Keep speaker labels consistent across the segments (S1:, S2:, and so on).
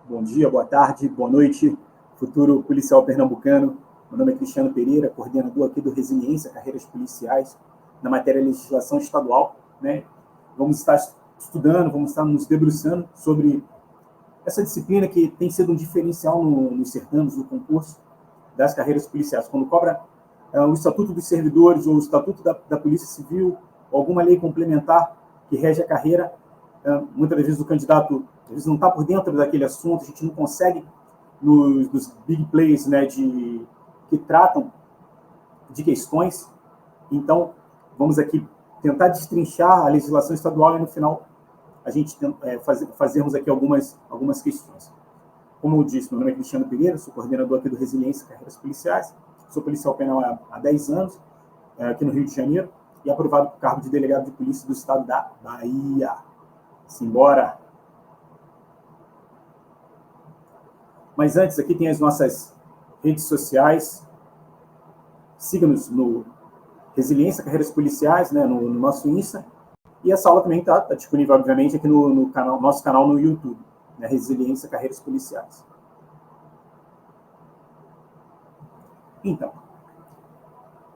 S1: Bom dia, boa tarde, boa noite, futuro policial pernambucano. Meu nome é Cristiano Pereira, coordenador aqui do Resiliência Carreiras Policiais, na matéria legislação estadual, né? Vamos estar estudando, vamos estar nos debruçando sobre essa disciplina que tem sido um diferencial nos certames, no concurso das carreiras policiais. Quando cobra o Estatuto dos Servidores ou o Estatuto da Polícia Civil, ou alguma lei complementar que rege a carreira, muitas vezes o candidato às vezes não está por dentro daquele assunto, a gente não consegue, nos big plays, né, que tratam de questões. Então, vamos aqui tentar destrinchar a legislação estadual e, no final, a gente fazermos aqui algumas questões. Como eu disse, meu nome é Cristiano Pereira, sou coordenador aqui do Resiliência Carreiras Policiais, sou policial penal há 10 anos, aqui no Rio de Janeiro, e aprovado para o cargo de delegado de polícia do estado da Bahia. Simbora! Mas antes, aqui tem as nossas redes sociais. Siga-nos no Resiliência Carreiras Policiais, né, no nosso Insta. E essa aula também está disponível, obviamente, aqui no nosso canal no YouTube, né, Resiliência Carreiras Policiais. Então,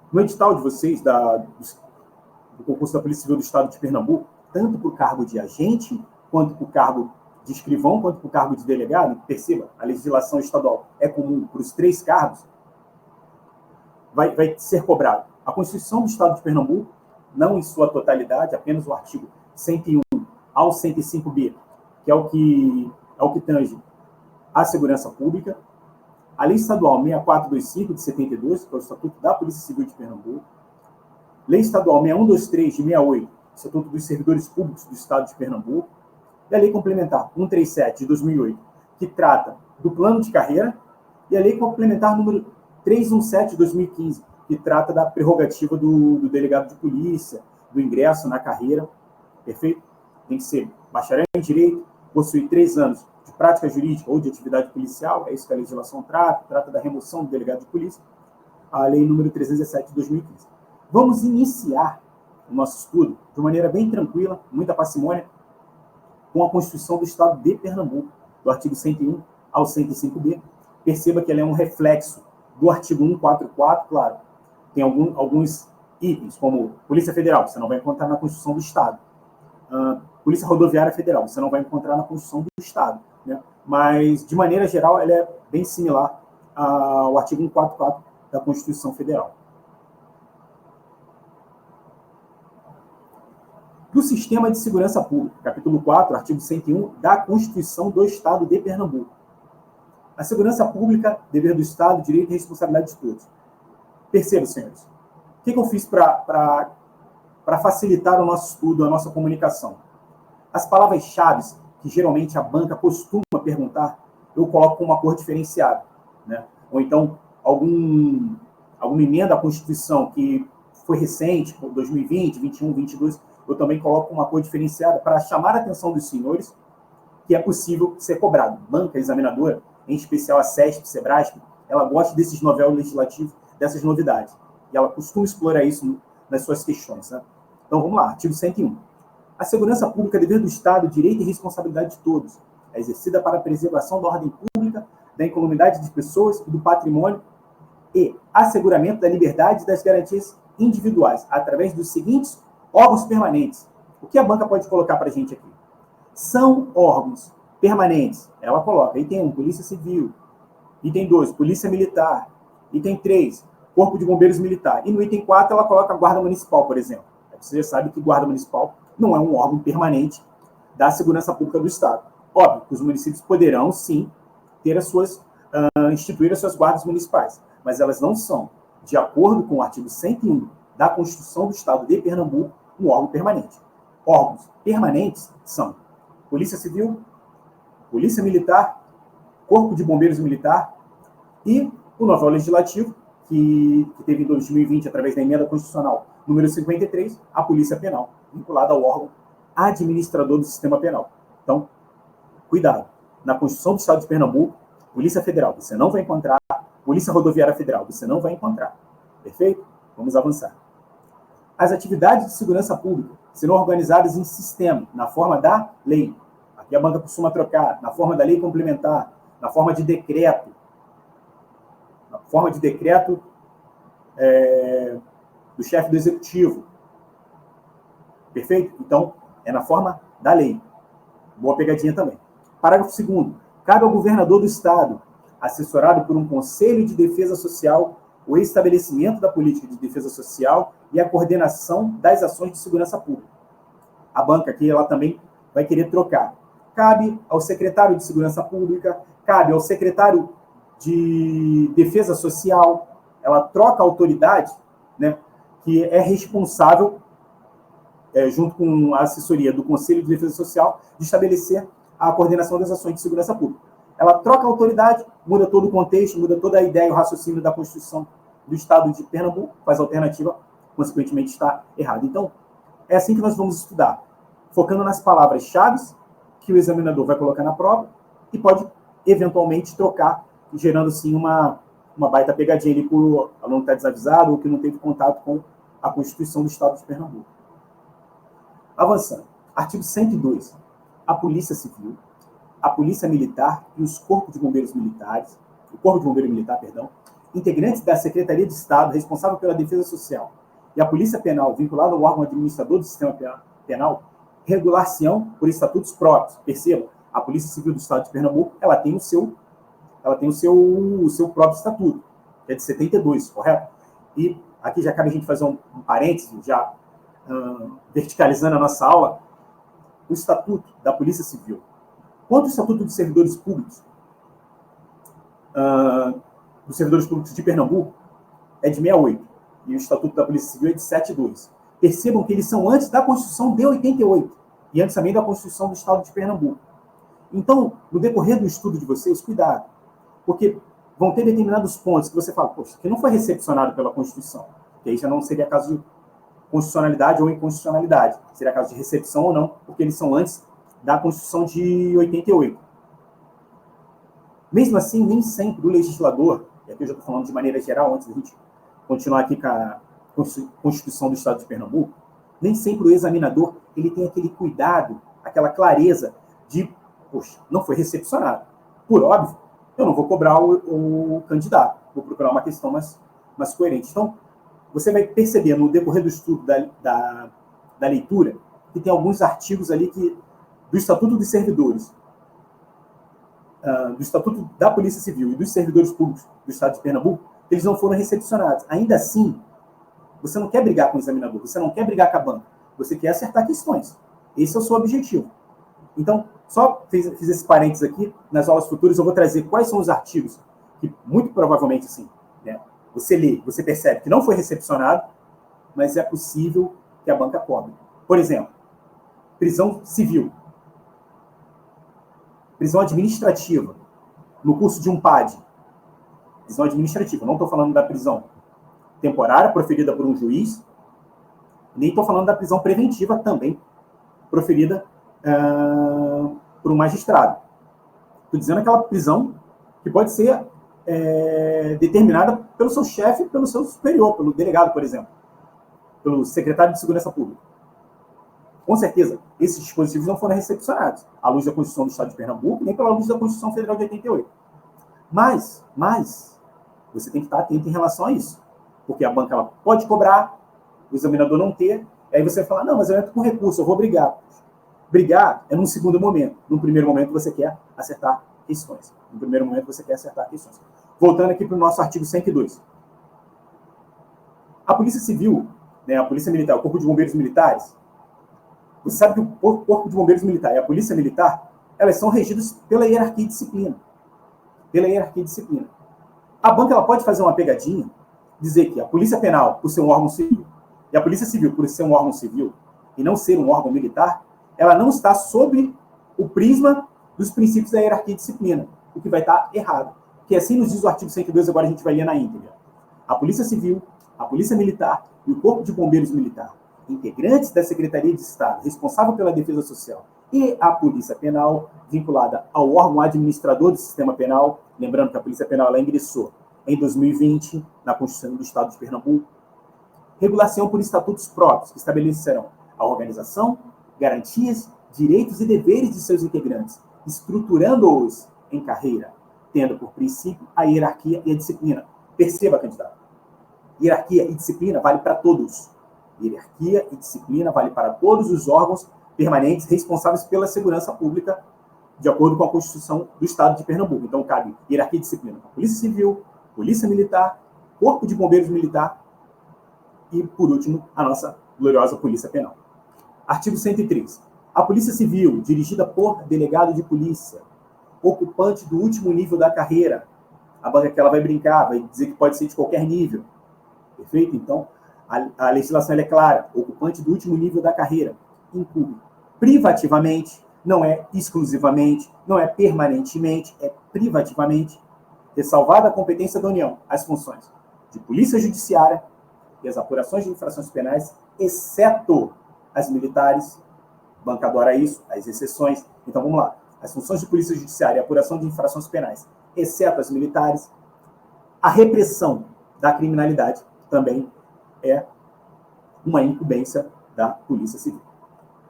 S1: no edital de vocês, do concurso da Polícia Civil do Estado de Pernambuco, tanto para o cargo de agente, quanto para o cargo de escrivão, quanto para o cargo de delegado, perceba, a legislação estadual é comum para os 3 cargos, vai ser cobrado. A Constituição do Estado de Pernambuco, não em sua totalidade, apenas o artigo 101 ao 105b, que é o que tange a segurança pública, a Lei Estadual 6425 de 72, que é o Estatuto da Polícia Civil de Pernambuco, Lei Estadual 6123 de 68, Estatuto dos Servidores Públicos do Estado de Pernambuco, e a Lei Complementar 137 de 2008, que trata do plano de carreira, e a Lei Complementar número 317 de 2015, que trata da prerrogativa do delegado de polícia, do ingresso na carreira, perfeito? Tem que ser bacharel em Direito, possuir 3 anos de prática jurídica ou de atividade policial, é isso que a legislação trata da remoção do delegado de polícia, a Lei número 317 de 2015. Vamos iniciar o nosso estudo de maneira bem tranquila, muita parcimônia, com a Constituição do Estado de Pernambuco, do artigo 101 ao 105b. Perceba que ela é um reflexo do artigo 144, claro. Tem alguns itens, como Polícia Federal, você não vai encontrar na Constituição do Estado. Polícia Rodoviária Federal, você não vai encontrar na Constituição do Estado. Né? Mas, de maneira geral, ela é bem similar ao artigo 144 da Constituição Federal. Do Sistema de Segurança Pública, capítulo 4, artigo 101 da Constituição do Estado de Pernambuco. A segurança pública, dever do Estado, direito e responsabilidade de todos. Percebam, senhores, o que eu fiz para facilitar o nosso estudo, a nossa comunicação? As palavras-chave que geralmente a banca costuma perguntar, eu coloco com uma cor diferenciada, né? Ou então, alguma emenda à Constituição que foi recente, 2020, 21, 22, eu também coloco uma cor diferenciada para chamar a atenção dos senhores que é possível ser cobrado. Banca examinadora, em especial a CESP, Sebrasp, ela gosta desses novelos legislativos, dessas novidades. E ela costuma explorar isso nas suas questões. Né? Então, vamos lá, artigo 101. A segurança pública é dever do Estado, direito e responsabilidade de todos. É exercida para a preservação da ordem pública, da incolumidade de pessoas e do patrimônio e asseguramento da liberdade e das garantias individuais, através dos seguintes órgãos permanentes. O que a banca pode colocar para a gente aqui? São órgãos permanentes. Ela coloca, item 1, Polícia Civil. Item 2, Polícia Militar. Item 3, Corpo de Bombeiros Militar. E no item 4, ela coloca a Guarda Municipal, por exemplo. Você já sabe que Guarda Municipal não é um órgão permanente da segurança pública do Estado. Óbvio que os municípios poderão, sim, ter instituir as suas guardas municipais, mas elas não são, de acordo com o artigo 101 da Constituição do Estado de Pernambuco, um órgão permanente. Órgãos permanentes são Polícia Civil, Polícia Militar, Corpo de Bombeiros Militar e o novel legislativo, que teve em 2020, através da emenda constitucional número 53, a Polícia Penal, vinculada ao órgão administrador do sistema penal. Então, cuidado. Na Constituição do Estado de Pernambuco, Polícia Federal, você não vai encontrar. Polícia Rodoviária Federal, você não vai encontrar. Perfeito? Vamos avançar. As atividades de segurança pública serão organizadas em sistema, na forma da lei. e a banca costuma trocar na forma da lei complementar, na forma de decreto, do chefe do executivo. Perfeito? Então, é na forma da lei. Boa pegadinha também. Parágrafo 2º. Cabe ao governador do Estado, assessorado por um Conselho de Defesa Social, o estabelecimento da política de defesa social e a coordenação das ações de segurança pública. A banca aqui, ela também vai querer trocar. Cabe ao secretário de Segurança Pública, cabe ao secretário de Defesa Social, ela troca a autoridade, né, que é responsável, junto com a assessoria do Conselho de Defesa Social, de estabelecer a coordenação das ações de segurança pública. Ela troca a autoridade, muda todo o contexto, muda toda a ideia e o raciocínio da Constituição do Estado de Pernambuco, faz a alternativa, consequentemente está errada. Então, é assim que nós vamos estudar, focando nas palavras-chave que o examinador vai colocar na prova e pode, eventualmente, trocar, gerando, sim, uma baita pegadinha ali para o aluno que está desavisado ou que não teve contato com a Constituição do Estado de Pernambuco. Avançando. Artigo 102. A Polícia Civil, a Polícia Militar e os Corpos de Bombeiros Militares, o Corpo de Bombeiro Militar, perdão, integrantes da Secretaria de Estado responsável pela defesa social e a Polícia Penal vinculada ao órgão administrador do sistema penal, regular-se-ão por estatutos próprios. Percebam, a Polícia Civil do Estado de Pernambuco, ela tem o seu próprio estatuto, que é de 72, correto? E aqui já cabe a gente fazer um parênteses, já verticalizando a nossa aula, o Estatuto da Polícia Civil. Quanto ao Estatuto dos Servidores Públicos, de Pernambuco, é de 68, e o Estatuto da Polícia Civil é de 72. Percebam que eles são antes da Constituição de 88, e antes também da Constituição do Estado de Pernambuco. Então, no decorrer do estudo de vocês, cuidado, porque vão ter determinados pontos que você fala, poxa, que não foi recepcionado pela Constituição, que aí já não seria caso de constitucionalidade ou inconstitucionalidade, seria caso de recepção ou não, porque eles são antes da Constituição de 88. Mesmo assim, nem sempre o legislador, e aqui eu já estou falando de maneira geral, antes da gente continuar aqui com a Constituição do Estado de Pernambuco, nem sempre o examinador ele tem aquele cuidado, aquela clareza de, poxa, não foi recepcionado. Por óbvio, eu não vou cobrar o candidato, vou procurar uma questão mais coerente. Então, você vai perceber no decorrer do estudo da leitura que tem alguns artigos ali do Estatuto dos Servidores, do Estatuto da Polícia Civil e dos Servidores Públicos do Estado de Pernambuco, eles não foram recepcionados. Ainda assim, você não quer brigar com o examinador, você não quer brigar com a banca, você quer acertar questões. Esse é o seu objetivo. Então, só fiz esse parênteses aqui, nas aulas futuras eu vou trazer quais são os artigos que, muito provavelmente, assim, né, você lê, você percebe que não foi recepcionado, mas é possível que a banca cobre. Por exemplo, prisão civil, prisão administrativa, no curso de um PAD, prisão administrativa, não estou falando da prisão temporária proferida por um juiz, nem estou falando da prisão preventiva também proferida por um magistrado. Estou dizendo aquela prisão que pode ser determinada pelo seu chefe, pelo seu superior, pelo delegado, por exemplo, pelo secretário de Segurança Pública. Com certeza, esses dispositivos não foram recepcionados à luz da Constituição do Estado de Pernambuco, nem pela luz da Constituição Federal de 88. Mas você tem que estar atento em relação a isso, porque a banca ela pode cobrar, o examinador não ter, e aí você vai falar, não, mas eu entro com recurso, eu vou brigar. Brigar é num segundo momento. Num primeiro momento você quer acertar questões. Voltando aqui para o nosso artigo 102. A Polícia Civil, né, a Polícia Militar, o Corpo de Bombeiros Militares, você sabe que o Corpo de Bombeiros Militar e a Polícia Militar, elas são regidas pela hierarquia e disciplina. A banca ela pode fazer uma pegadinha, dizer que a Polícia Penal, por ser um órgão civil, e a Polícia Civil, por ser um órgão civil, e não ser um órgão militar, ela não está sob o prisma dos princípios da hierarquia e disciplina, o que vai estar errado. Porque assim nos diz o artigo 102, agora a gente vai ler na íntegra. A Polícia Civil, a Polícia Militar e o Corpo de Bombeiros Militar, integrantes da Secretaria de Estado, responsável pela defesa social, e a Polícia Penal, vinculada ao órgão administrador do sistema penal, lembrando que a Polícia Penal ela ingressou em 2020 na Constituição do Estado de Pernambuco, regular-se-ão por estatutos próprios, que estabelecerão a organização, garantias, direitos e deveres de seus integrantes, estruturando-os em carreira, tendo por princípio a hierarquia e a disciplina. Perceba, candidato. Hierarquia e disciplina vale para todos. Hierarquia e disciplina vale para todos os órgãos permanentes responsáveis pela segurança pública, de acordo com a Constituição do Estado de Pernambuco. Então, cabe hierarquia e disciplina para a Polícia Civil, Polícia Militar, Corpo de Bombeiros Militar e, por último, a nossa gloriosa Polícia Penal. Artigo 103. A Polícia Civil, dirigida por delegado de polícia, ocupante do último nível da carreira, a banca que ela vai brincar, vai dizer que pode ser de qualquer nível. Perfeito? Então, a legislação é clara. Ocupante do último nível da carreira inclui privativamente, não é exclusivamente, não é permanentemente, é privativamente, ressalvada a competência da União, as funções de polícia judiciária e as apurações de infrações penais, exceto as militares, banca adora isso, as exceções. Então, vamos lá. As funções de polícia judiciária e apuração de infrações penais, exceto as militares, a repressão da criminalidade também é uma incumbência da Polícia Civil.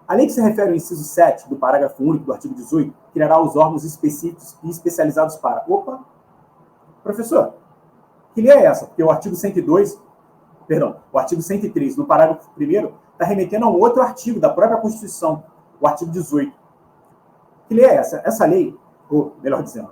S1: A lei que se refere ao inciso 7 do parágrafo único do artigo 18 criará os órgãos específicos e especializados para... Opa! Professor, que lei é essa? Porque o artigo 103, no parágrafo 1º, está remetendo a um outro artigo da própria Constituição, o artigo 18. Que lei é essa? Essa lei, ou melhor dizendo,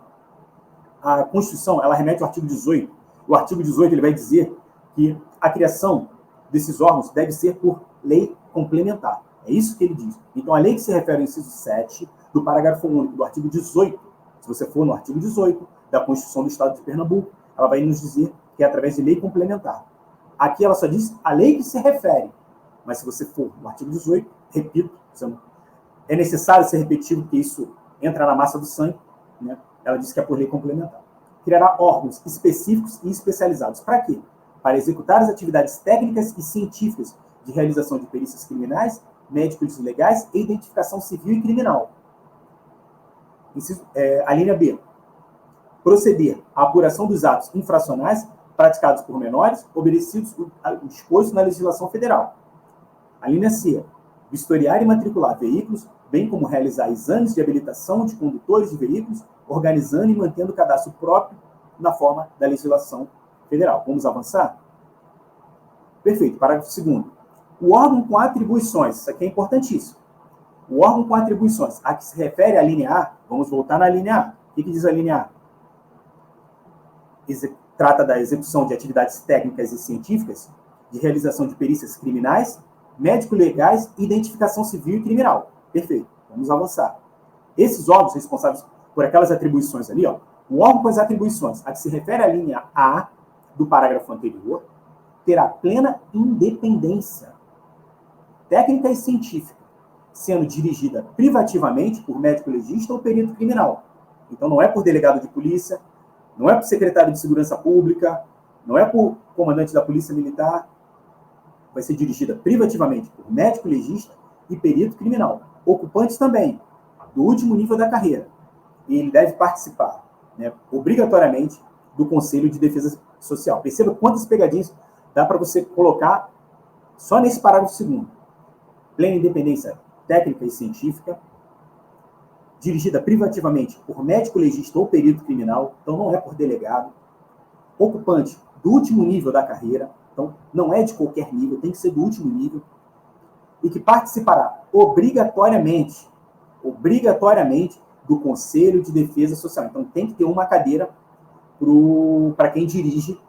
S1: a Constituição, ela remete ao artigo 18. O artigo 18 ele vai dizer que a criação desses órgãos deve ser por lei complementar. É isso que ele diz. Então, a lei que se refere ao inciso 7 do parágrafo único do artigo 18, se você for no artigo 18 da Constituição do Estado de Pernambuco, ela vai nos dizer que é através de lei complementar. Aqui ela só diz a lei que se refere. Mas se você for no artigo 18, repito, é necessário ser repetido, porque isso entra na massa do sangue, né? Ela diz que é por lei complementar. Criará órgãos específicos e especializados. Para quê? Para executar as atividades técnicas e científicas de realização de perícias criminais, médicos legais e identificação civil e criminal. A linha B. Proceder à apuração dos atos infracionais praticados por menores, obedecidos ao disposto na legislação federal. A linha C. Vistoriar e matricular veículos, bem como realizar exames de habilitação de condutores de veículos, organizando e mantendo o cadastro próprio na forma da legislação federal. Vamos avançar? Perfeito. Parágrafo 2º. O órgão com atribuições, isso aqui é importantíssimo. O órgão com atribuições a que se refere a linha A, vamos voltar na linha A. O que diz a linha A? Trata da execução de atividades técnicas e científicas, de realização de perícias criminais, médico-legais e identificação civil e criminal. Perfeito. Vamos avançar. Esses órgãos responsáveis por aquelas atribuições ali, ó, o órgão com as atribuições a que se refere a linha A do parágrafo anterior, terá plena independência técnica e científica, sendo dirigida privativamente por médico legista ou perito criminal. Então, não é por delegado de polícia, não é por secretário de segurança pública, não é por comandante da polícia militar. Vai ser dirigida privativamente por médico legista e perito criminal. Ocupantes também, do último nível da carreira. E ele deve participar, né, obrigatoriamente, do Conselho de Defesa Social. Perceba quantas pegadinhas dá para você colocar só nesse parágrafo 2º. Plena independência técnica e científica, dirigida privativamente por médico legista ou perito criminal, então não é por delegado. Ocupante do último nível da carreira, então não é de qualquer nível, tem que ser do último nível, e que participará obrigatoriamente do Conselho de Defesa Social. Então tem que ter uma cadeira para quem dirige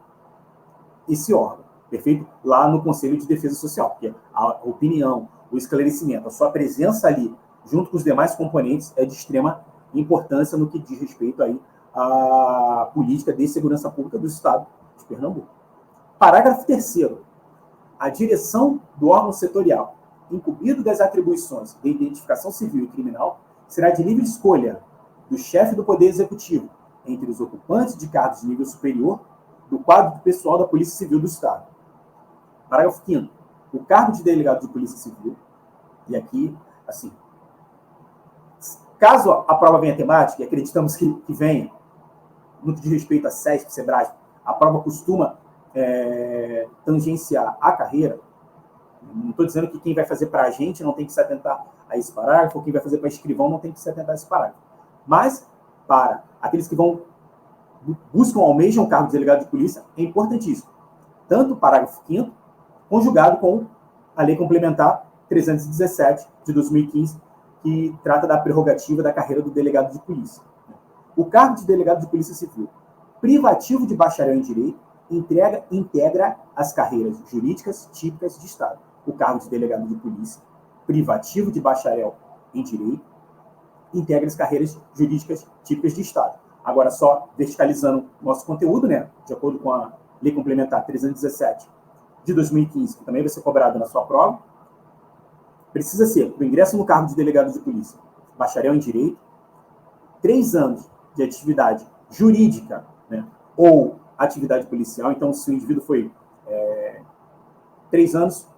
S1: esse órgão, perfeito? Lá no Conselho de Defesa Social, porque a opinião, o esclarecimento, a sua presença ali, junto com os demais componentes, é de extrema importância no que diz respeito aí à política de segurança pública do Estado de Pernambuco. Parágrafo 3º. A direção do órgão setorial, incumbido das atribuições de identificação civil e criminal, será de livre escolha do chefe do Poder Executivo, entre os ocupantes de cargos de nível superior, do quadro do pessoal da Polícia Civil do Estado. Parágrafo 5º. O cargo de delegado de Polícia Civil, e aqui, assim, caso a prova venha temática, e acreditamos que venha, no que diz respeito a SESP, SEBRASP, a prova costuma tangenciar a carreira, Não estou dizendo que quem vai fazer para a gente não tem que se atentar a esse parágrafo, ou quem vai fazer para escrivão não tem que se atentar a esse parágrafo. Mas, para aqueles que almejam o cargo de delegado de polícia, é importantíssimo. Tanto o parágrafo 5º, conjugado com a Lei Complementar 317 de 2015, que trata da prerrogativa da carreira do delegado de polícia. O cargo de delegado de polícia civil, privativo de bacharel em direito, integra as carreiras jurídicas típicas de Estado. O cargo de delegado de polícia, privativo de bacharel em direito, integra as carreiras jurídicas típicas de Estado. Agora, só verticalizando nosso conteúdo, né, de acordo com a Lei Complementar 317 de 2015, que também vai ser cobrado na sua prova, precisa ser, para o ingresso no cargo de delegado de polícia, bacharel em direito, 3 anos de atividade jurídica, né, ou atividade policial. Então, se o indivíduo foi 3 anos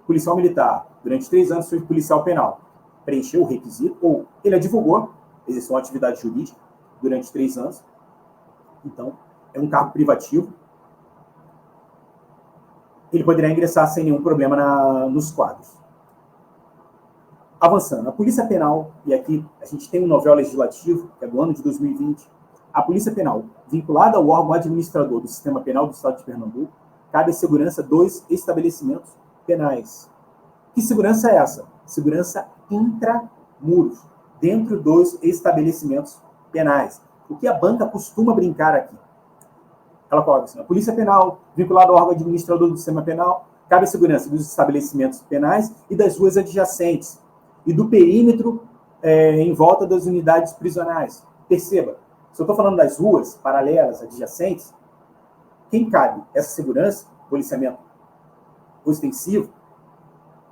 S1: policial militar, durante 3 anos foi policial penal, preencheu o requisito, ou ele advogou, exerceu uma atividade jurídica durante 3 anos, então é um cargo privativo, ele poderá ingressar sem nenhum problema nos quadros. Avançando, a Polícia Penal, e aqui a gente tem um novel legislativo, que é do ano de 2020, a Polícia Penal, vinculada ao órgão administrador do Sistema Penal do Estado de Pernambuco, cabe a segurança dos estabelecimentos penais. Que segurança é essa? Segurança intramuros, dentro dos estabelecimentos penais. O que a banca costuma brincar aqui? Ela coloca assim: a Polícia Penal, vinculada ao órgão administrador do Sistema Penal, cabe a segurança dos estabelecimentos penais e das ruas adjacentes, e do perímetro em volta das unidades prisionais. Perceba, se eu estou falando das ruas paralelas, adjacentes, quem cabe essa segurança, policiamento ostensivo,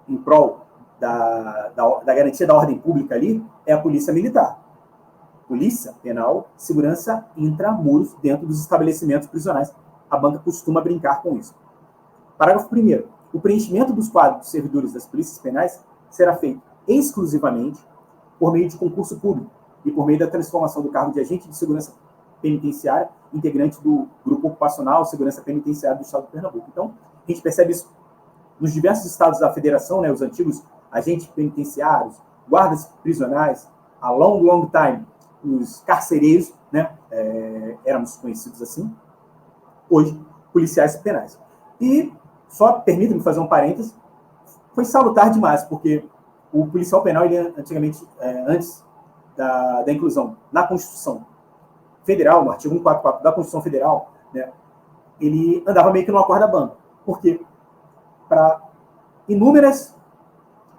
S1: em prol da garantia da ordem pública ali, é a Polícia Militar. Polícia Penal, segurança intramuros dentro dos estabelecimentos prisionais. A banca costuma brincar com isso. Parágrafo 1º. O preenchimento dos quadros dos servidores das polícias penais será feito exclusivamente por meio de concurso público e por meio da transformação do cargo de agente de segurança penitenciária, integrante do Grupo Ocupacional Segurança Penitenciária do Estado de Pernambuco. Então, a gente percebe isso nos diversos estados da federação, né, os antigos agentes penitenciários, guardas prisionais, a long time, os carcereiros, né, éramos conhecidos assim, hoje, policiais penais. E só permita-me fazer um parênteses, foi salutar demais, porque o policial penal, ele antigamente, antes da inclusão na Constituição Federal, no artigo 144 da Constituição Federal, né, ele andava meio que numa corda bamba. Por quê? Para inúmeras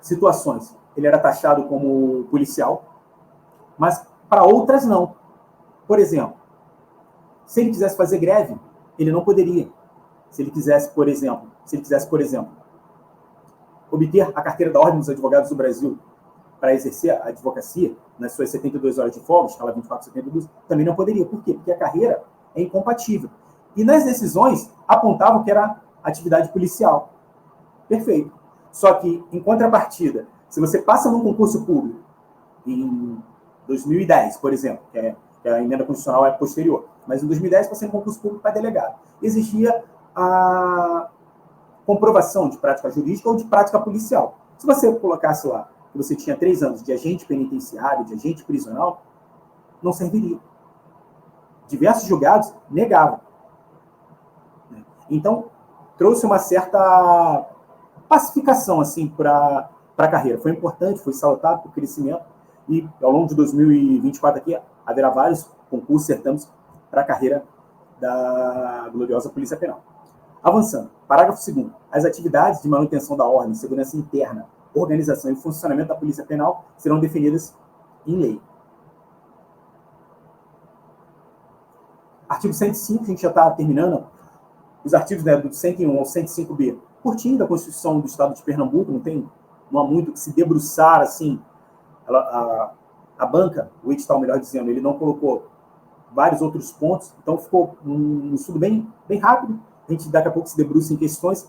S1: situações, ele era taxado como policial, mas para outras não. Por exemplo, se ele quisesse fazer greve, ele não poderia. Se ele quisesse, por exemplo, obter a carteira da Ordem dos Advogados do Brasil para exercer a advocacia nas suas 72 horas de folga, escala 24/72, também não poderia. Por quê? Porque a carreira é incompatível. E nas decisões apontavam que era atividade policial. Perfeito. Só que, em contrapartida, se você passa num concurso público em 2010, por exemplo, que a emenda constitucional é posterior, mas em 2010 passei no concurso público para delegado, existia a comprovação de prática jurídica ou de prática policial. Se você colocasse lá que você tinha 3 anos de agente penitenciário, de agente prisional, não serviria. Diversos julgados negavam. Então, trouxe uma certa pacificação assim, para a carreira. Foi importante, foi salutado para o crescimento, e ao longo de 2024 aqui haverá vários concursos, certames para a carreira da gloriosa Polícia Penal. Avançando, parágrafo 2º. As atividades de manutenção da ordem, segurança interna, organização e funcionamento da Polícia Penal serão definidas em lei. Artigo 105, a gente já está terminando. Os artigos, né, do 101 ao 105b, curtinho da Constituição do Estado de Pernambuco, não há muito que se debruçar assim. A banca, o edital, melhor dizendo, ele não colocou vários outros pontos, então ficou um estudo bem rápido. A gente daqui a pouco se debruça em questões.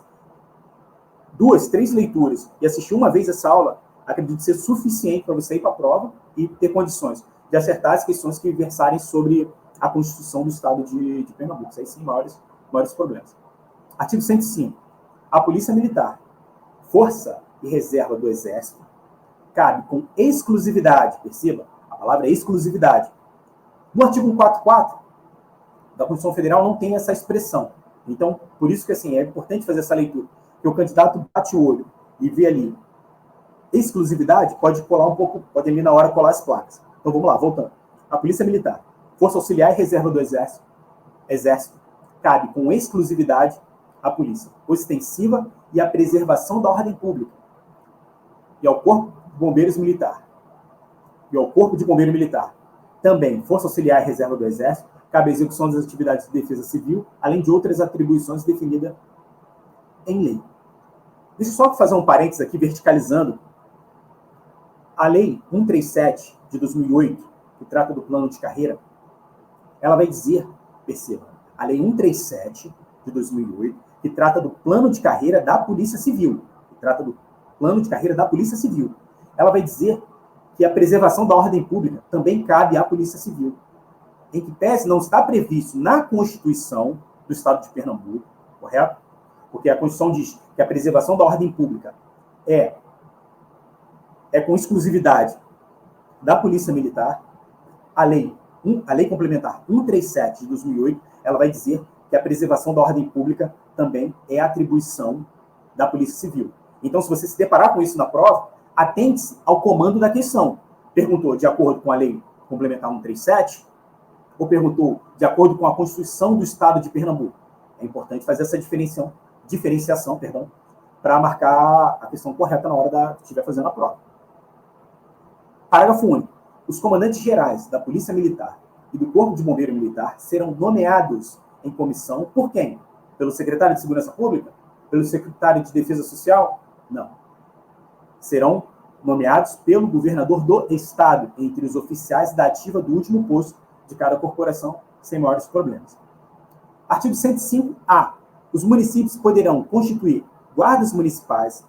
S1: 2, 3 leituras e assistir uma vez essa aula, acredito ser suficiente para você ir para a prova e ter condições de acertar as questões que versarem sobre a Constituição do Estado de Pernambuco. Isso aí sim, maiores problemas. Artigo 105. A Polícia Militar Força e Reserva do Exército cabe com exclusividade, perceba, a palavra é exclusividade. No artigo 144 da Constituição Federal não tem essa expressão. Então, por isso que assim, é importante fazer essa leitura, que o candidato bate o olho e vê ali exclusividade, pode colar um pouco, pode ali na hora colar as placas. Então vamos lá, voltando. A Polícia Militar, Força Auxiliar e Reserva do Exército cabe com exclusividade à Polícia Ostensiva e à preservação da ordem pública e ao Corpo de Bombeiros Militar. Também, Força Auxiliar e Reserva do Exército cabe a execução das atividades de defesa civil, além de outras atribuições definidas em lei. Deixa eu só fazer um parênteses aqui, verticalizando. A Lei 137 de 2008, que trata do plano de carreira, ela vai dizer, perceba, a Lei 137 de 2008, que trata do plano de carreira da Polícia Civil, ela vai dizer que a preservação da ordem pública também cabe à Polícia Civil, em que pese não está previsto na Constituição do Estado de Pernambuco, correto? Porque a Constituição diz que a preservação da ordem pública é com exclusividade da Polícia Militar. A Lei Complementar 137 de 2008, ela vai dizer que a preservação da ordem pública também é atribuição da Polícia Civil. Então, se você se deparar com isso na prova, atente-se ao comando da questão. Perguntou de acordo com a Lei Complementar 137 ou perguntou de acordo com a Constituição do Estado de Pernambuco. É importante fazer essa diferenciação, para marcar a questão correta na hora que estiver fazendo a prova. Parágrafo único. Os comandantes gerais da Polícia Militar e do Corpo de Bombeiro Militar serão nomeados em comissão por quem? Pelo secretário de Segurança Pública? Pelo secretário de Defesa Social? Não. Serão nomeados pelo governador do Estado, entre os oficiais da ativa do último posto de cada corporação, sem maiores problemas. Artigo 105-A. Os municípios poderão constituir guardas municipais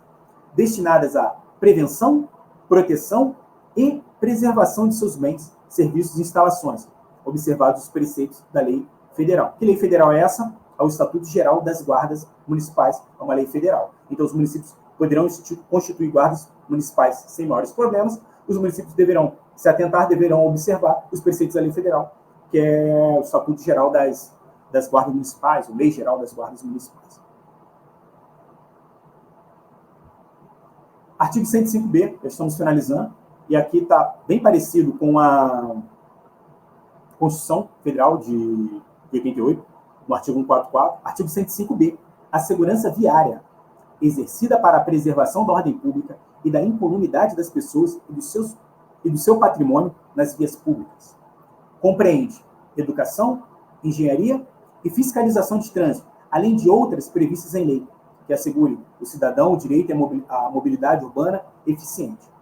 S1: destinadas à prevenção, proteção e preservação de seus bens, serviços e instalações, observados os preceitos da lei federal. Que lei federal é essa? É o Estatuto Geral das Guardas Municipais, é uma lei federal. Então, os municípios poderão constituir guardas municipais sem maiores problemas. Os municípios deverão se atentar, deverão observar os preceitos da lei federal, que é o Estatuto Geral das Guardas Municipais, ou Lei Geral das Guardas Municipais. Artigo 105b, já estamos finalizando, e aqui está bem parecido com a Constituição Federal de 88, no artigo 144. Artigo 105b, a segurança viária, exercida para a preservação da ordem pública e da incolumidade das pessoas e do seu patrimônio nas vias públicas. Compreende educação, engenharia e fiscalização de trânsito, além de outras previstas em lei, que assegure o cidadão o direito à mobilidade urbana eficiente.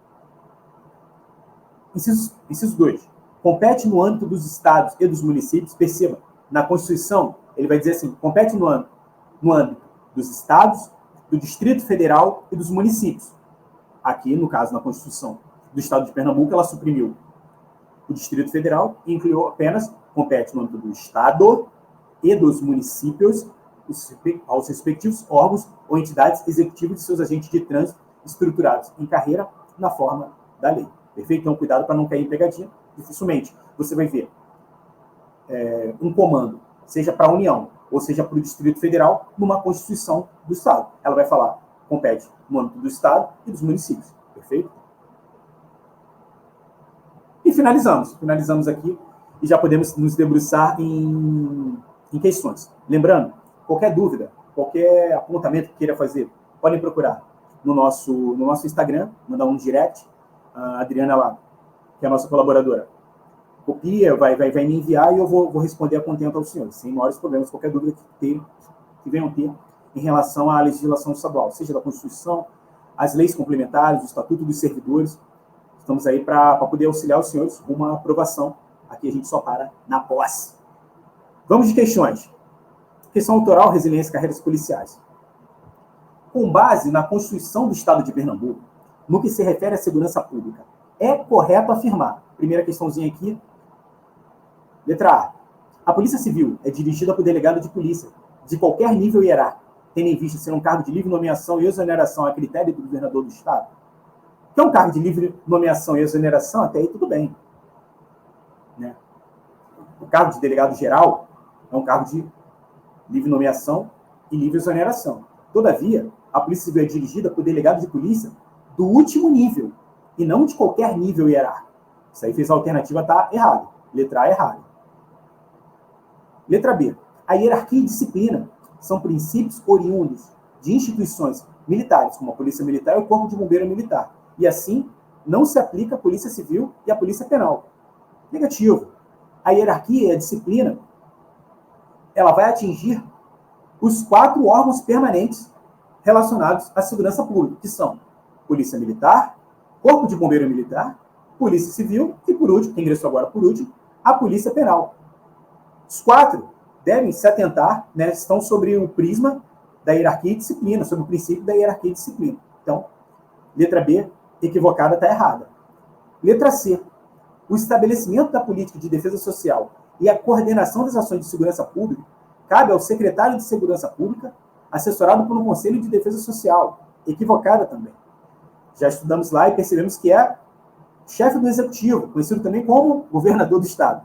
S1: Inciso 2. Compete no âmbito dos estados e dos municípios, perceba, na Constituição, ele vai dizer assim, compete no âmbito dos estados, do Distrito Federal e dos municípios. Aqui, no caso, na Constituição do Estado de Pernambuco, ela suprimiu o Distrito Federal e incluiu apenas, compete no âmbito do Estado e dos municípios, aos respectivos órgãos ou entidades executivas de seus agentes de trânsito estruturados em carreira na forma da lei. Perfeito? Então, cuidado para não cair em pegadinha. Dificilmente você vai ver um comando, seja para a União ou seja para o Distrito Federal, numa Constituição do Estado. Ela vai falar, compete no âmbito do Estado e dos municípios. Perfeito? E finalizamos aqui e já podemos nos debruçar em questões. Lembrando, qualquer dúvida, qualquer apontamento que queira fazer, podem procurar no nosso Instagram, mandar um direct. A Adriana lá, que é a nossa colaboradora, copia, vai me enviar e eu vou responder a contento aos senhores, sem maiores problemas, qualquer dúvida que venham ter em relação à legislação estadual, seja da Constituição, as leis complementares, o Estatuto dos Servidores. Estamos aí para poder auxiliar os senhores com uma aprovação. Aqui a gente só para na posse. Vamos de questões. Questão autoral, resiliência e carreiras policiais. Com base na Constituição do Estado de Pernambuco, no que se refere à segurança pública, é correto afirmar, primeira questãozinha aqui, letra A, a Polícia Civil é dirigida por delegado de polícia, de qualquer nível hierárquico, tendo em vista ser um cargo de livre nomeação e exoneração a critério do governador do Estado? Que é um cargo de livre nomeação e exoneração, até aí tudo bem. Né? O cargo de delegado geral é um cargo de livre nomeação e livre exoneração. Todavia, a Polícia Civil é dirigida por delegado de polícia do último nível, e não de qualquer nível hierárquico. Isso aí fez a alternativa estar errada. Letra A errada. Letra B. A hierarquia e disciplina são princípios oriundos de instituições militares, como a Polícia Militar e o Corpo de Bombeiro Militar. E assim, não se aplica a Polícia Civil e a Polícia Penal. Negativo. A hierarquia e a disciplina, ela vai atingir os 4 órgãos permanentes relacionados à segurança pública, que são Polícia Militar, Corpo de Bombeiro Militar, Polícia Civil e, por último, que ingressou agora por último, a Polícia Penal. Os 4 devem se atentar, né, estão sobre o prisma da hierarquia e disciplina, sobre o princípio da hierarquia e disciplina. Então, letra B, equivocada, está errada. Letra C. O estabelecimento da política de defesa social e a coordenação das ações de segurança pública cabe ao secretário de Segurança Pública, assessorado por um Conselho de Defesa Social. Equivocada também. Já estudamos lá e percebemos que é chefe do Executivo, conhecido também como governador do Estado.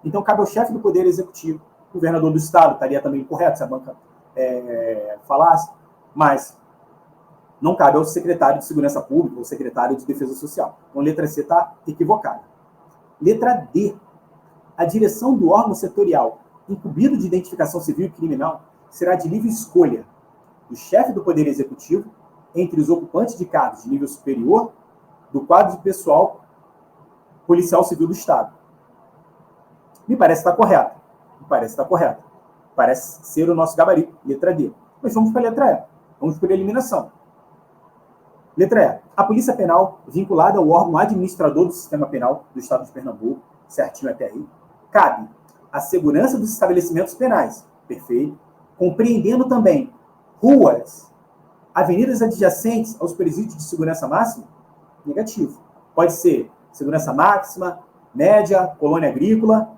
S1: Então, cabe ao chefe do Poder Executivo, governador do Estado, estaria também correto se a banca falasse, mas não cabe ao secretário de Segurança Pública ou secretário de Defesa Social. Então, letra C está equivocada. Letra D. A direção do órgão setorial incumbido de identificação civil e criminal será de livre escolha do chefe do Poder Executivo entre os ocupantes de cargos de nível superior do quadro de pessoal policial civil do Estado. Me parece estar correto. Parece ser o nosso gabarito, letra D. Mas vamos para a letra E. Vamos por eliminação. Letra E. A Polícia Penal, vinculada ao órgão administrador do Sistema Penal do Estado de Pernambuco, certinho até aí, cabe a segurança dos estabelecimentos penais, perfeito, compreendendo também ruas, avenidas adjacentes aos presídios de segurança máxima, negativo. Pode ser segurança máxima, média, colônia agrícola.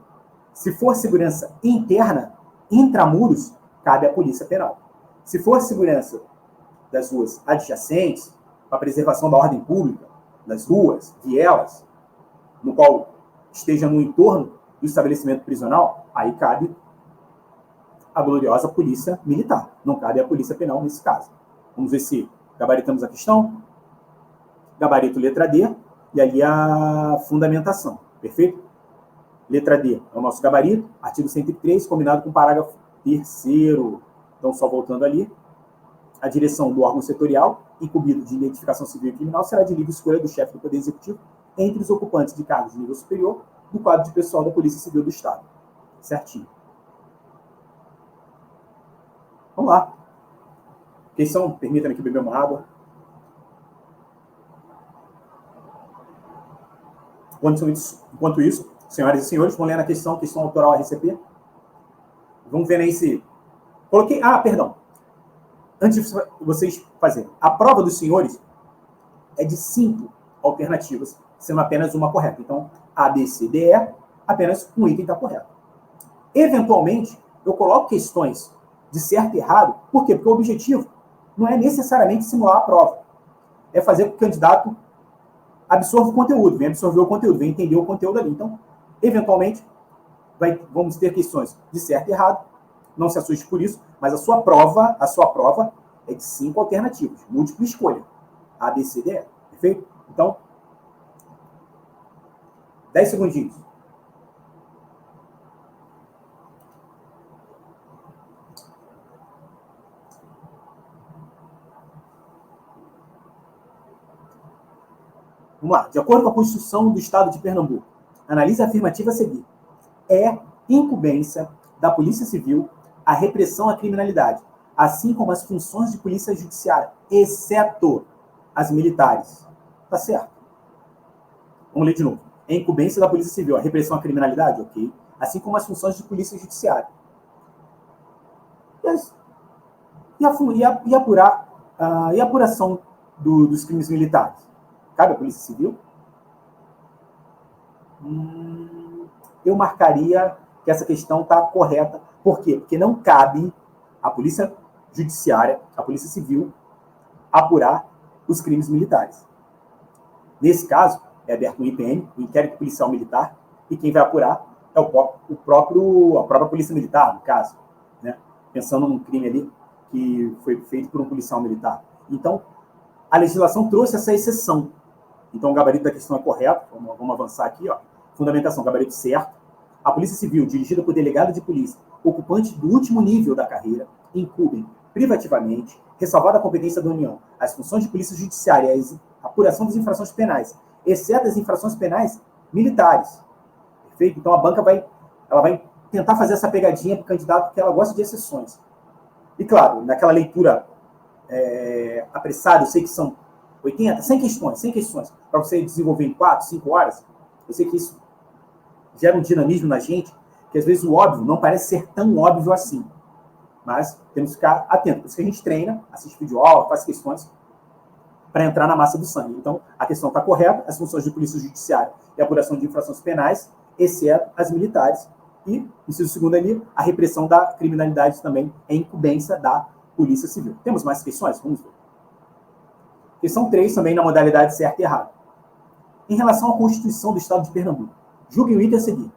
S1: Se for segurança interna, intramuros, cabe à Polícia Penal. Se for segurança das ruas adjacentes, para a preservação da ordem pública, das ruas, vielas, no qual esteja no entorno do estabelecimento prisional, aí cabe a gloriosa Polícia Militar. Não cabe a Polícia Penal nesse caso. Vamos ver se gabaritamos a questão. Gabarito letra D, e ali a fundamentação. Perfeito? Letra D é o nosso gabarito, artigo 103, combinado com o parágrafo 3º. Então, só voltando ali, a direção do órgão setorial, incumbido de identificação civil e criminal, será de livre escolha do chefe do Poder Executivo entre os ocupantes de cargos de nível superior do quadro de pessoal da Polícia Civil do Estado. Certinho. Vamos lá. Questão, permita-me aqui beber uma água. Enquanto isso, senhoras e senhores, vamos ler na questão autoral RCP. Vamos ver aí se... Coloquei... perdão. Antes de vocês fazerem. A prova dos senhores é de 5 alternativas, sendo apenas uma correta. Então, A, B, C, D, E, apenas um item está correto. Eventualmente, eu coloco questões de certo e errado. Por quê? Porque o objetivo não é necessariamente simular a prova. É fazer com que o candidato absorva o conteúdo, vem absorver o conteúdo, vem entender o conteúdo ali. Então, eventualmente, vamos ter questões de certo e errado. Não se assuste por isso, mas a sua prova é de 5 alternativas, múltipla escolha. A, B, C, D, E. Perfeito? Então, 10 segundinhos. Vamos lá. De acordo com a Constituição do Estado de Pernambuco, analise a afirmativa a seguir. É incumbência da Polícia Civil a repressão à criminalidade, assim como as funções de polícia judiciária, exceto as militares. Tá certo? Vamos ler de novo. É incumbência da Polícia Civil a repressão à criminalidade, ok? Assim como as funções de polícia judiciária. E a apuração dos crimes militares? Cabe à Polícia Civil? Eu marcaria que essa questão está correta. Por quê? Porque não cabe à Polícia judiciária, a Polícia Civil, apurar os crimes militares. Nesse caso, é aberto um IPM, o Inquérito Policial Militar, e quem vai apurar é a própria Polícia Militar, no caso, né? Pensando num crime ali que foi feito por um policial militar. Então, a legislação trouxe essa exceção. Então, o gabarito da questão é correto. Vamos avançar aqui. Ó. Fundamentação, gabarito certo. A Polícia Civil, dirigida por delegado de polícia, ocupante do último nível da carreira, incumbem privativamente, ressalvada a competência da União, as funções de polícia judiciária e a apuração das infrações penais, exceto as infrações penais militares. Perfeito? Então, a banca vai tentar fazer essa pegadinha para o candidato, porque ela gosta de exceções. E, claro, naquela leitura apressada, eu sei que são 80, 100 questões, para você desenvolver em 4, 5 horas. Eu sei que isso gera um dinamismo na gente, que às vezes o óbvio não parece ser tão óbvio assim. Mas temos que ficar atento. Por isso que a gente treina, assiste videoaula, faz questões, para entrar na massa do sangue. Então, a questão está correta, as funções de polícia judiciária e apuração de infrações penais, exceto as militares. E, inciso segundo ali, a repressão da criminalidade também é incumbência da Polícia Civil. Temos mais questões? Vamos ver. Questão 3, também na modalidade certa e errada. Em relação à Constituição do Estado de Pernambuco, julguem o item a seguir.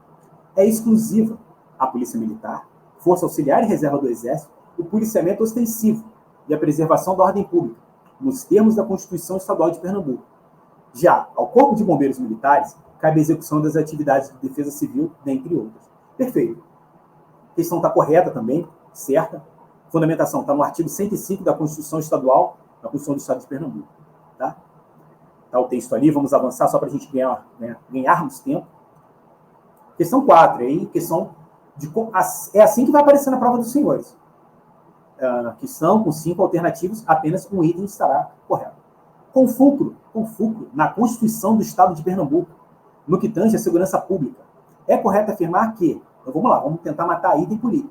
S1: É exclusiva à Polícia Militar, Força Auxiliar e Reserva do Exército, o policiamento ostensivo e a preservação da ordem pública, nos termos da Constituição Estadual de Pernambuco. Já ao Corpo de Bombeiros Militares, cabe a execução das atividades de defesa civil, dentre outras. Perfeito. A questão está correta também, certa. Fundamentação está no artigo 105 da Constituição Estadual, da Constituição do Estado de Pernambuco. Tá? Tá o texto ali, vamos avançar só para a gente ganharmos tempo. Questão 4, aí, questão de... É assim que vai aparecer na prova dos senhores. Questão com 5 alternativos, apenas um item estará correto. Com fulcro na Constituição do Estado de Pernambuco, no que tange à segurança pública, é correto afirmar que, então vamos lá, vamos tentar matar item por item.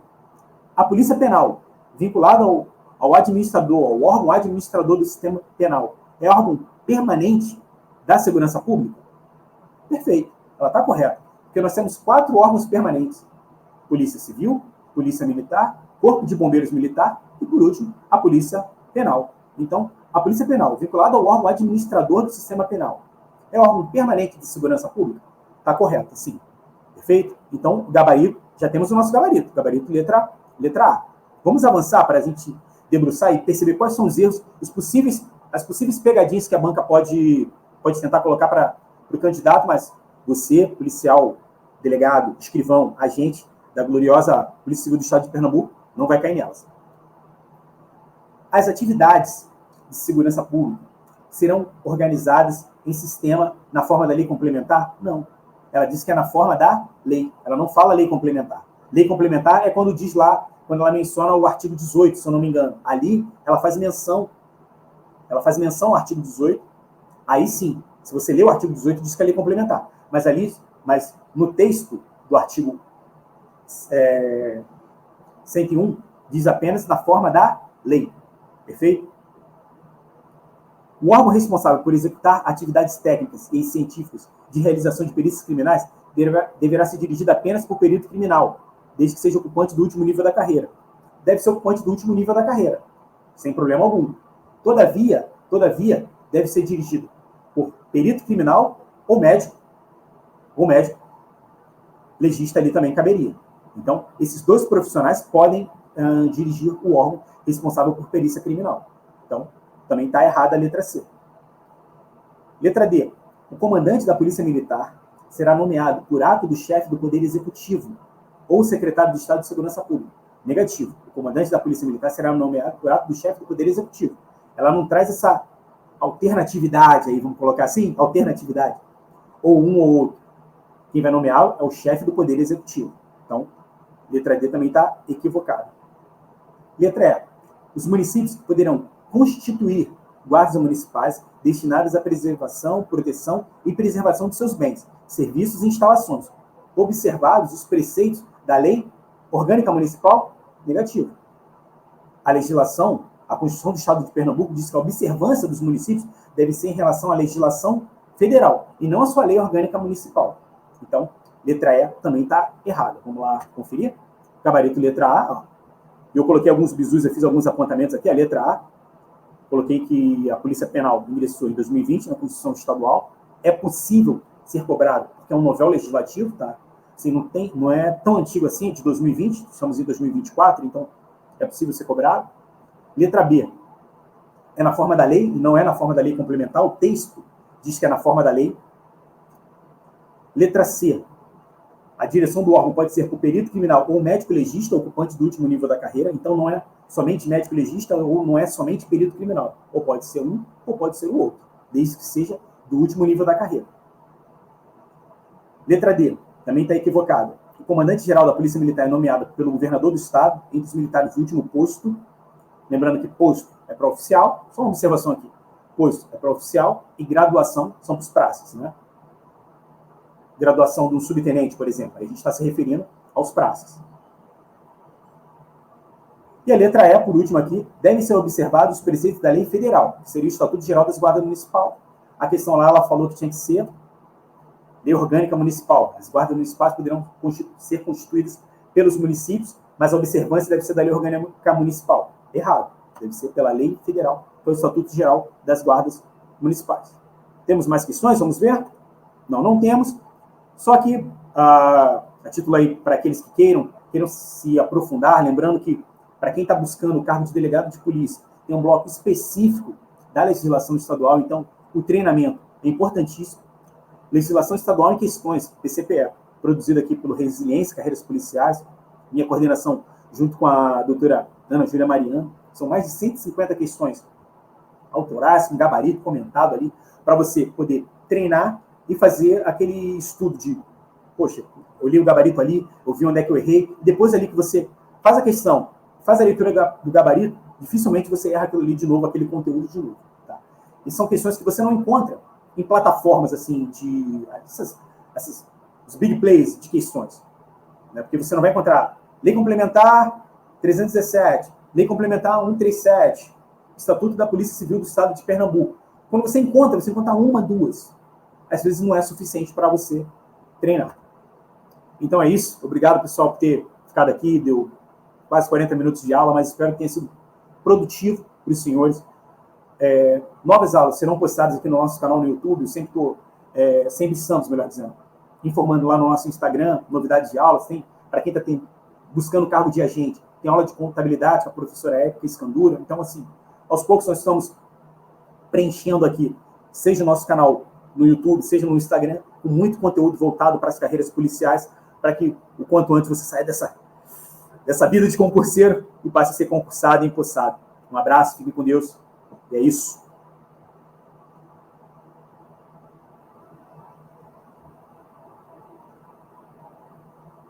S1: A Polícia Penal, vinculada ao administrador, ao órgão administrador do sistema penal, é órgão permanente da segurança pública? Perfeito, ela está correta. Porque nós temos 4 órgãos permanentes. Polícia Civil, Polícia Militar, Corpo de Bombeiros Militar e, por último, a Polícia Penal. Então, a Polícia Penal, vinculada ao órgão administrador do sistema penal, é órgão permanente de segurança pública? Está correto, sim. Perfeito? Então, gabarito, já temos o nosso gabarito. Gabarito letra A. Vamos avançar para a gente debruçar e perceber quais são os erros, as possíveis pegadinhas que a banca pode tentar colocar para o candidato, mas você, policial, delegado, escrivão, agente da gloriosa Polícia Civil do Estado de Pernambuco, não vai cair nelas. As atividades de segurança pública serão organizadas em sistema na forma da lei complementar? Não. Ela diz que é na forma da lei. Ela não fala lei complementar. Lei complementar é quando diz lá, quando ela menciona o artigo 18, se eu não me engano. Ali, ela faz menção ao artigo 18. Aí sim, se você ler o artigo 18, diz que é lei complementar. Mas no texto do artigo 101, diz apenas na forma da lei. Perfeito? O órgão responsável por executar atividades técnicas e científicas de realização de perícias criminais deverá ser dirigido apenas por perito criminal, desde que seja ocupante do último nível da carreira. Deve ser ocupante do último nível da carreira, sem problema algum. Todavia, deve ser dirigido por perito criminal ou médico. Legista ali também caberia. Então, esses 2 profissionais podem dirigir o órgão responsável por perícia criminal. Então, também está errada a letra C. Letra D. O comandante da Polícia Militar será nomeado por ato do chefe do Poder Executivo ou secretário de Estado de Segurança Pública. Negativo. O comandante da Polícia Militar será nomeado por ato do chefe do Poder Executivo. Ela não traz essa alternatividade aí, vamos colocar assim? Alternatividade. Ou um ou outro. Quem vai nomear é o chefe do Poder Executivo. Então, letra D também está equivocada. Letra E. Os municípios poderão constituir guardas municipais destinadas à preservação, proteção e preservação de seus bens, serviços e instalações, observados os preceitos da Lei Orgânica Municipal? Negativo. A legislação, a Constituição do Estado de Pernambuco diz que a observância dos municípios deve ser em relação à legislação federal e não à sua Lei Orgânica Municipal. Então, letra E também está errada. Vamos lá conferir? Gabarito letra A. Ó. Eu coloquei alguns bizus, eu fiz alguns apontamentos aqui. A letra A, coloquei que a Polícia Penal ingressou em 2020 na Constituição Estadual. É possível ser cobrado, porque é um novel legislativo, tá? Assim, não é tão antigo assim, de 2020, estamos em 2024, então é possível ser cobrado. Letra B, é na forma da lei, e não é na forma da lei complementar, o texto diz que é na forma da lei. Letra C, a direção do órgão pode ser por perito criminal ou médico legista, ocupante do último nível da carreira, então não é somente médico legista ou não é somente perito criminal, ou pode ser um ou pode ser o outro, desde que seja do último nível da carreira. Letra D, também está equivocado. O comandante-geral da Polícia Militar é nomeado pelo governador do Estado, entre os militares do último posto. Lembrando que posto é para oficial, só uma observação aqui. Posto é para oficial e graduação são para os praças, né? Graduação de um subtenente, por exemplo. Aí a gente está se referindo aos praças. E a letra E, por último aqui, devem ser observados os preceitos da lei federal, que seria o Estatuto Geral das Guardas Municipais. A questão lá, ela falou que tinha que ser lei orgânica municipal. As guardas municipais poderão ser constituídas pelos municípios, mas a observância deve ser da lei orgânica municipal. Errado. Deve ser pela lei federal, pelo Estatuto Geral das Guardas Municipais. Temos mais questões? Vamos ver? Não temos. Só que, a título aí, para aqueles que queiram se aprofundar, lembrando que, para quem está buscando o cargo de delegado de polícia, tem um bloco específico da legislação estadual, então o treinamento é importantíssimo. Legislação estadual em questões, PCPE, produzido aqui pelo Resiliência, Carreiras Policiais, minha coordenação junto com a doutora Ana Júlia Mariano, são mais de 150 questões autorais, com gabarito comentado ali, para você poder treinar e fazer aquele estudo de, poxa, eu li o gabarito ali, eu vi onde é que eu errei, depois ali que você faz a questão, faz a leitura do gabarito, dificilmente você erra aquilo ali de novo, aquele conteúdo de novo. Tá? E são questões que você não encontra em plataformas assim, os big plays de questões. Né? Porque você não vai encontrar Lei Complementar 317, Lei Complementar 137, Estatuto da Polícia Civil do Estado de Pernambuco. Quando você encontra uma, duas. Às vezes não é suficiente para você treinar. Então é isso. Obrigado, pessoal, por ter ficado aqui. Deu quase 40 minutos de aula, mas espero que tenha sido produtivo para os senhores. Novas aulas serão postadas aqui no nosso canal no YouTube. Sempre estamos, melhor dizendo, informando lá no nosso Instagram, novidades de aulas. Tem, para quem está buscando cargo de agente, tem aula de contabilidade com a professora Érica Escandura. Então, assim, aos poucos nós estamos preenchendo aqui, seja o nosso canal no YouTube, seja no Instagram, com muito conteúdo voltado para as carreiras policiais, para que o quanto antes você saia dessa vida de concurseiro e passe a ser concursado e empossado. Um abraço, fique com Deus. E é isso.